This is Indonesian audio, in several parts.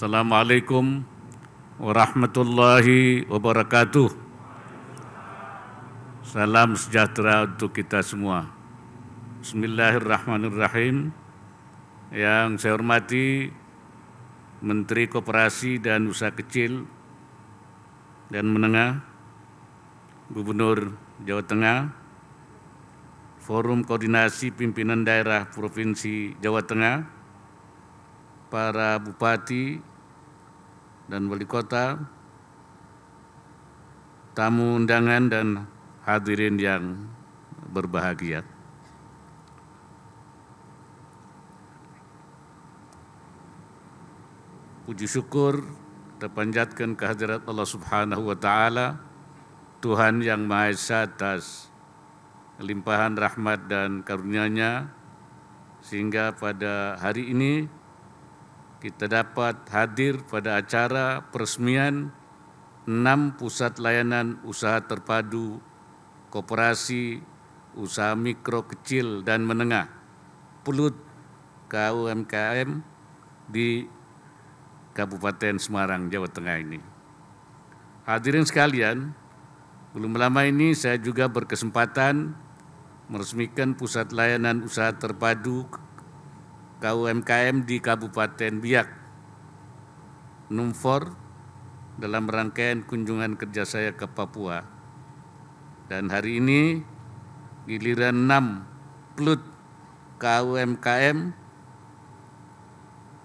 Assalamualaikum warahmatullahi wabarakatuh. Salam sejahtera untuk kita semua. Bismillahirrahmanirrahim. Yang saya hormati Menteri Koperasi dan Usaha Kecil dan Menengah, Gubernur Jawa Tengah, Forum Koordinasi Pimpinan Daerah Provinsi Jawa Tengah, para bupati dan wali kota, tamu undangan dan hadirin yang berbahagia. Puji syukur terpanjatkan kehadirat Allah Subhanahu wa Ta'ala, Tuhan yang Maha Esa, atas limpahan rahmat dan karunia-Nya, sehingga pada hari ini kita dapat hadir pada acara peresmian 6 pusat layanan usaha terpadu koperasi, usaha mikro, kecil, dan menengah, PULUT KUMKM di Kabupaten Semarang, Jawa Tengah ini. Hadirin sekalian, belum lama ini saya juga berkesempatan meresmikan pusat layanan usaha terpadu KUMKM di Kabupaten Biak, Numfor, dalam rangkaian kunjungan kerja saya ke Papua. Dan hari ini giliran 6 PULUT KUMKM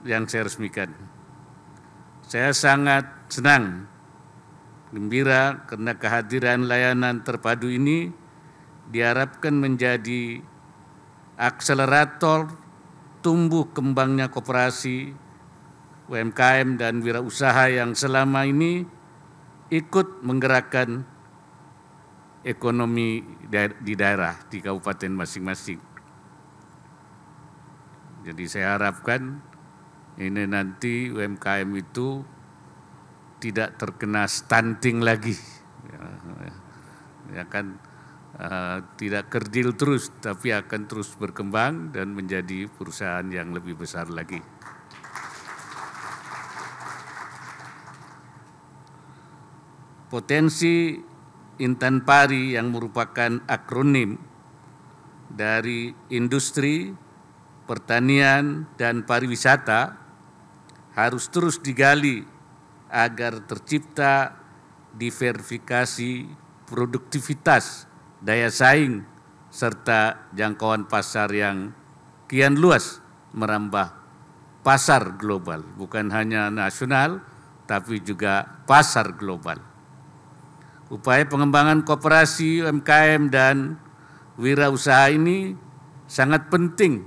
yang saya resmikan. Saya sangat senang, gembira karena kehadiran layanan terpadu ini diharapkan menjadi akselerator tumbuh kembangnya koperasi, UMKM, dan wirausaha yang selama ini ikut menggerakkan ekonomi di daerah, di kabupaten masing-masing. Jadi saya harapkan ini nanti UMKM itu tidak terkena stunting lagi, ya kan, tidak kerdil terus, tapi akan terus berkembang dan menjadi perusahaan yang lebih besar lagi. Potensi Intan Pari yang merupakan akronim dari industri, pertanian, dan pariwisata harus terus digali agar tercipta diversifikasi produktivitas, daya saing, serta jangkauan pasar yang kian luas merambah pasar global, bukan hanya nasional, tapi juga pasar global. Upaya pengembangan koperasi, UMKM, dan wirausaha ini sangat penting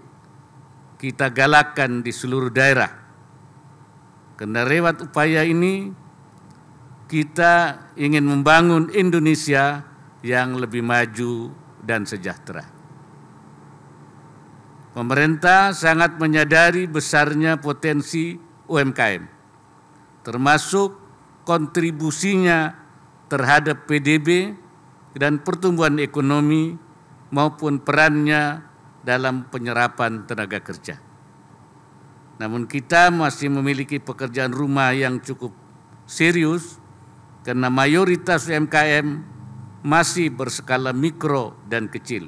kita galakkan di seluruh daerah. Karena lewat upaya ini, kita ingin membangun Indonesia yang lebih maju dan sejahtera. Pemerintah sangat menyadari besarnya potensi UMKM, termasuk kontribusinya terhadap PDB dan pertumbuhan ekonomi maupun perannya dalam penyerapan tenaga kerja. Namun kita masih memiliki pekerjaan rumah yang cukup serius karena mayoritas UMKM masih berskala mikro dan kecil.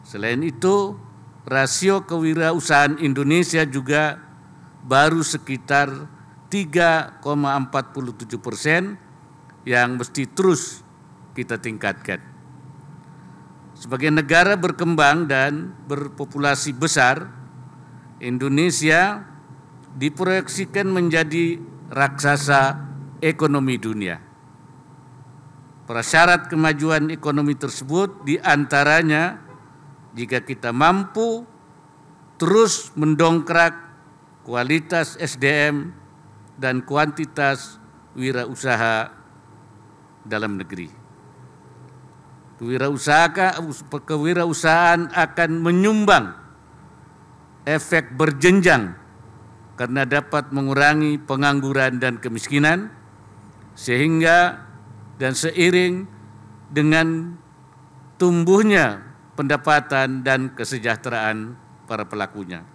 Selain itu, rasio kewirausahaan Indonesia juga baru sekitar 3,47% yang mesti terus kita tingkatkan. Sebagai negara berkembang dan berpopulasi besar, Indonesia diproyeksikan menjadi raksasa ekonomi dunia. Prasyarat kemajuan ekonomi tersebut diantaranya jika kita mampu terus mendongkrak kualitas SDM dan kuantitas wirausaha dalam negeri. Kewirausahaan akan menyumbang efek berjenjang karena dapat mengurangi pengangguran dan kemiskinan, sehingga dan seiring dengan tumbuhnya pendapatan dan kesejahteraan para pelakunya.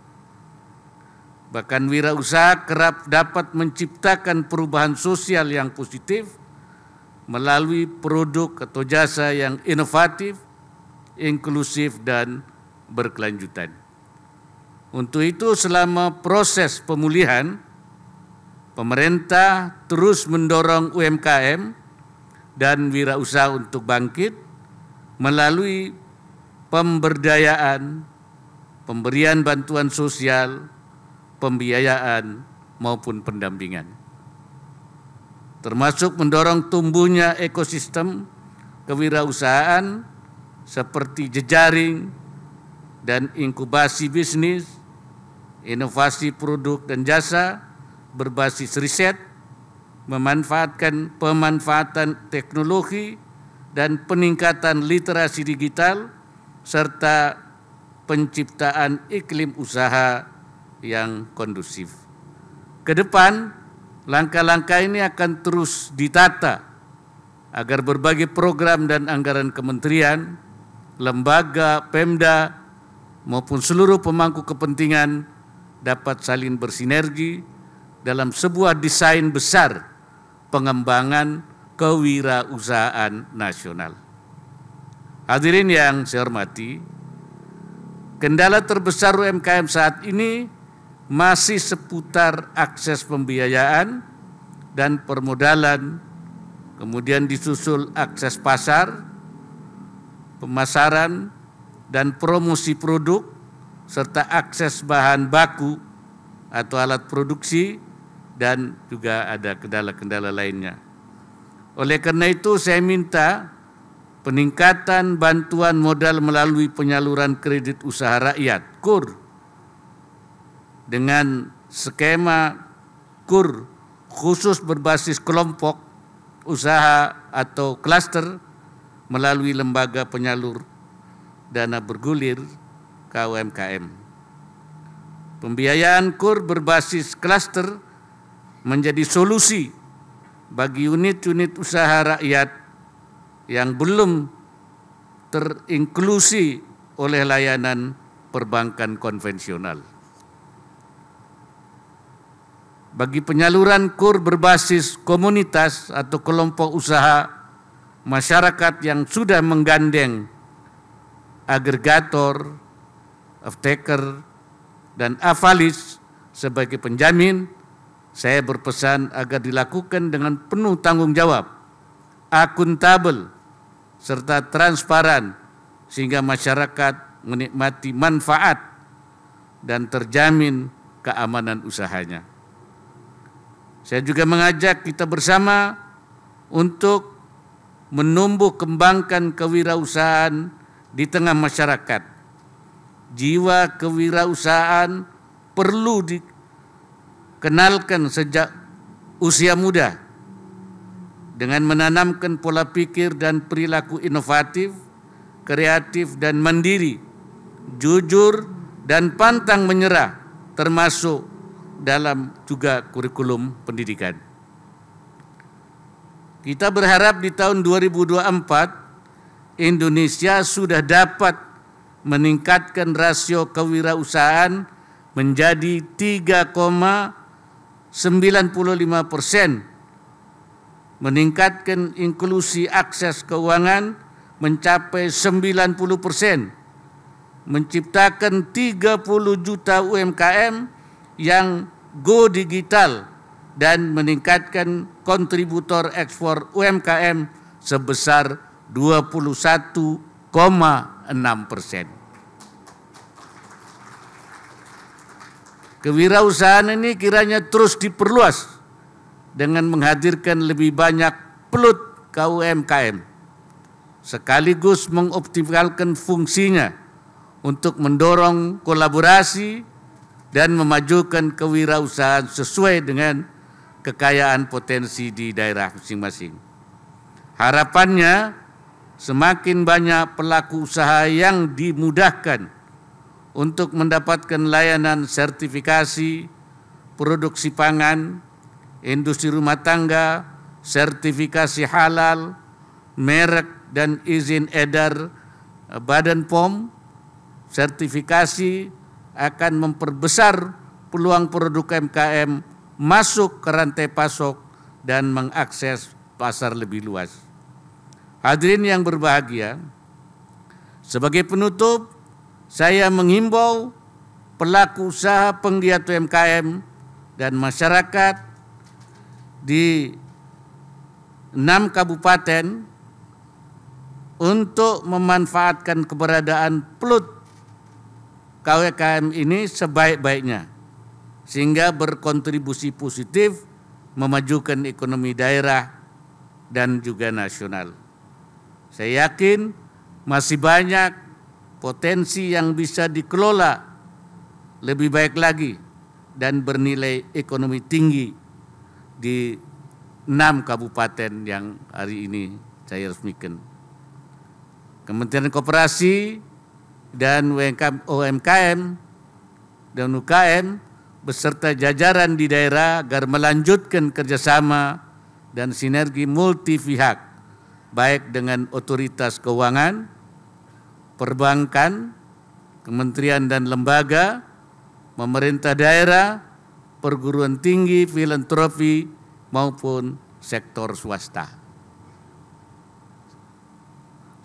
Bahkan wirausaha kerap dapat menciptakan perubahan sosial yang positif melalui produk atau jasa yang inovatif, inklusif, dan berkelanjutan. Untuk itu, selama proses pemulihan, pemerintah terus mendorong UMKM dan wirausaha untuk bangkit melalui pemberdayaan, pemberian bantuan sosial, pembiayaan maupun pendampingan, termasuk mendorong tumbuhnya ekosistem kewirausahaan seperti jejaring dan inkubasi bisnis, inovasi produk dan jasa berbasis riset, pemanfaatan teknologi dan peningkatan literasi digital, serta penciptaan iklim usaha yang kondusif. Ke depan, langkah-langkah ini akan terus ditata agar berbagai program dan anggaran kementerian, lembaga, Pemda, maupun seluruh pemangku kepentingan dapat saling bersinergi dalam sebuah desain besar pengembangan kewirausahaan nasional. Hadirin yang saya hormati, kendala terbesar UMKM saat ini masih seputar akses pembiayaan dan permodalan, kemudian disusul akses pasar, pemasaran, dan promosi produk, serta akses bahan baku atau alat produksi, dan juga ada kendala-kendala lainnya. Oleh karena itu, saya minta peningkatan bantuan modal melalui penyaluran kredit usaha rakyat, KUR, dengan skema KUR khusus berbasis kelompok usaha atau klaster melalui lembaga penyalur dana bergulir KUMKM. Pembiayaan KUR berbasis klaster menjadi solusi bagi unit-unit usaha rakyat yang belum terinklusi oleh layanan perbankan konvensional. Bagi penyaluran KUR berbasis komunitas atau kelompok usaha masyarakat yang sudah menggandeng agregator, off-taker, dan avalis sebagai penjamin, saya berpesan agar dilakukan dengan penuh tanggung jawab, akuntabel, serta transparan sehingga masyarakat menikmati manfaat dan terjamin keamanan usahanya. Saya juga mengajak kita bersama untuk menumbuh kembangkan kewirausahaan di tengah masyarakat. Jiwa kewirausahaan perlu dikenalkan sejak usia muda dengan menanamkan pola pikir dan perilaku inovatif, kreatif dan mandiri, jujur dan pantang menyerah, termasuk dalam juga kurikulum pendidikan. Kita berharap di tahun 2024 Indonesia sudah dapat meningkatkan rasio kewirausahaan menjadi 3,95%, meningkatkan inklusi akses keuangan mencapai 90%, menciptakan 30 juta UMKM yang go digital, dan meningkatkan kontributor ekspor UMKM sebesar 21,6%. Kewirausahaan ini kiranya terus diperluas dengan menghadirkan lebih banyak pelut KUMKM, sekaligus mengoptimalkan fungsinya untuk mendorong kolaborasi dan memajukan kewirausahaan sesuai dengan kekayaan potensi di daerah masing-masing. Harapannya semakin banyak pelaku usaha yang dimudahkan untuk mendapatkan layanan sertifikasi, produksi pangan, industri rumah tangga, sertifikasi halal, merek dan izin edar Badan POM. Sertifikasi akan memperbesar peluang produk UMKM masuk ke rantai pasok dan mengakses pasar lebih luas. Hadirin yang berbahagia, sebagai penutup, saya menghimbau pelaku usaha penggiat UMKM dan masyarakat di 6 kabupaten untuk memanfaatkan keberadaan PLUT KUMKM ini sebaik-baiknya, sehingga berkontribusi positif memajukan ekonomi daerah dan juga nasional. Saya yakin masih banyak potensi yang bisa dikelola lebih baik lagi dan bernilai ekonomi tinggi di 6 kabupaten yang hari ini saya resmikan. Kementerian Koperasi dan UMKM dan UKM beserta jajaran di daerah agar melanjutkan kerjasama dan sinergi multi pihak, baik dengan otoritas keuangan, perbankan, kementerian dan lembaga, pemerintah daerah, perguruan tinggi, filantropi, maupun sektor swasta.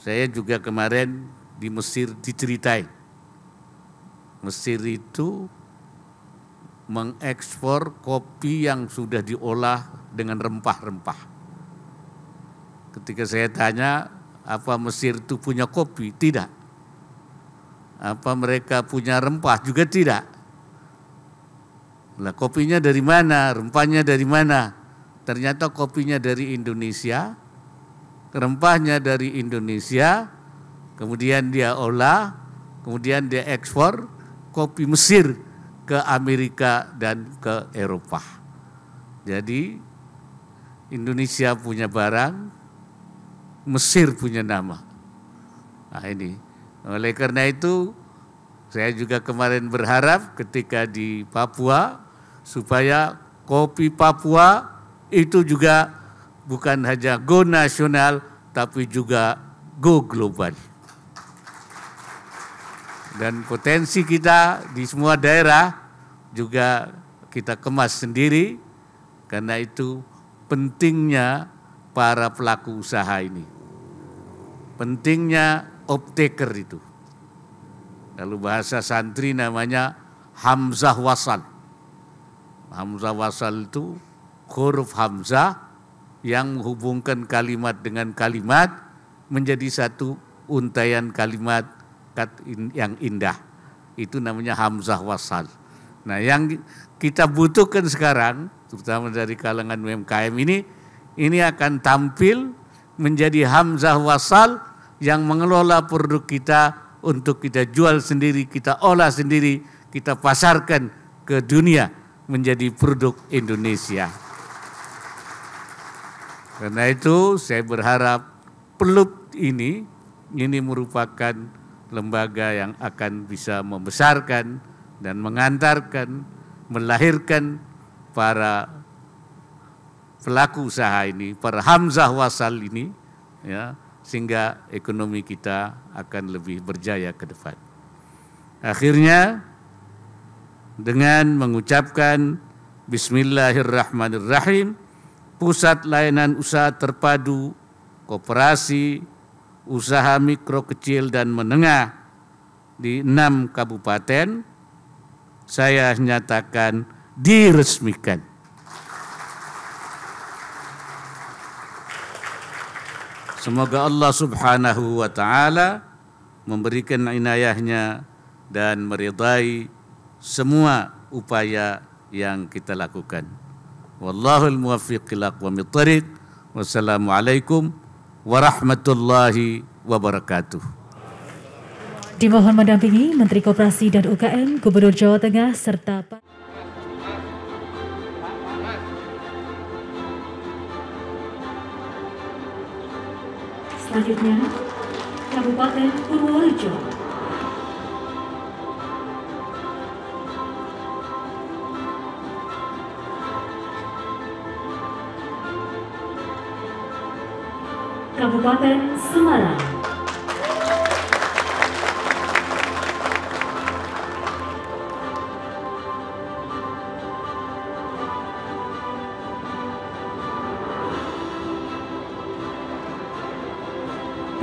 Saya juga kemarin di Mesir diceritai. Mesir itu mengekspor kopi yang sudah diolah dengan rempah-rempah. Ketika saya tanya, apa Mesir itu punya kopi? Tidak. Apa mereka punya rempah? Juga tidak. Lah, kopinya dari mana? Rempahnya dari mana? Ternyata kopinya dari Indonesia, rempahnya dari Indonesia, kemudian dia olah, kemudian dia ekspor kopi Mesir ke Amerika dan ke Eropa. Jadi Indonesia punya barang, Mesir punya nama. Nah ini, oleh karena itu saya juga kemarin berharap ketika di Papua supaya kopi Papua itu juga bukan hanya go nasional tapi juga go global. Dan potensi kita di semua daerah juga kita kemas sendiri, karena itu pentingnya para pelaku usaha ini. Pentingnya optaker itu. Kalau bahasa santri namanya hamzah wasal. Hamzah wasal itu huruf hamzah yang menghubungkan kalimat dengan kalimat menjadi satu untaian kalimat yang indah. Itu namanya hamzah wasal. Nah, yang kita butuhkan sekarang, terutama dari kalangan UMKM ini akan tampil menjadi hamzah wasal yang mengelola produk kita untuk kita jual sendiri, kita olah sendiri, kita pasarkan ke dunia menjadi produk Indonesia. Karena itu saya berharap PLUT ini merupakan lembaga yang akan bisa membesarkan dan mengantarkan, melahirkan para pelaku usaha ini, para hamzah wasal ini, ya, sehingga ekonomi kita akan lebih berjaya ke depan. Akhirnya dengan mengucapkan Bismillahirrahmanirrahim, Pusat Layanan Usaha Terpadu Koperasi Usaha Mikro Kecil dan Menengah di 6 kabupaten saya nyatakan diresmikan. Semoga Allah Subhanahu wa Ta'ala memberikan inayahnya dan meridai semua upaya yang kita lakukan. Wallahul muwaffiq ila aqwamit thariq. Wassalamualaikum warahmatullahi wabarakatuh. Dimohon mendampingi Menteri Koperasi dan UKM, Gubernur Jawa Tengah serta selanjutnya Kabupaten Purworejo. Kabupaten Semarang.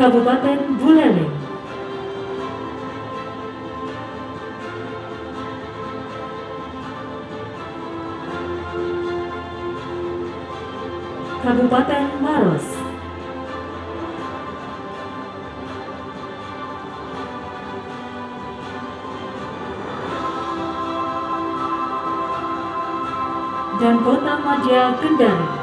Kabupaten Buleleng. Kabupaten Maros. Dan Kota Madya Kendari.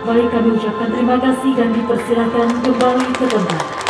Baik, kami ucapkan terima kasih dan dipersilakan kembali ke tempat.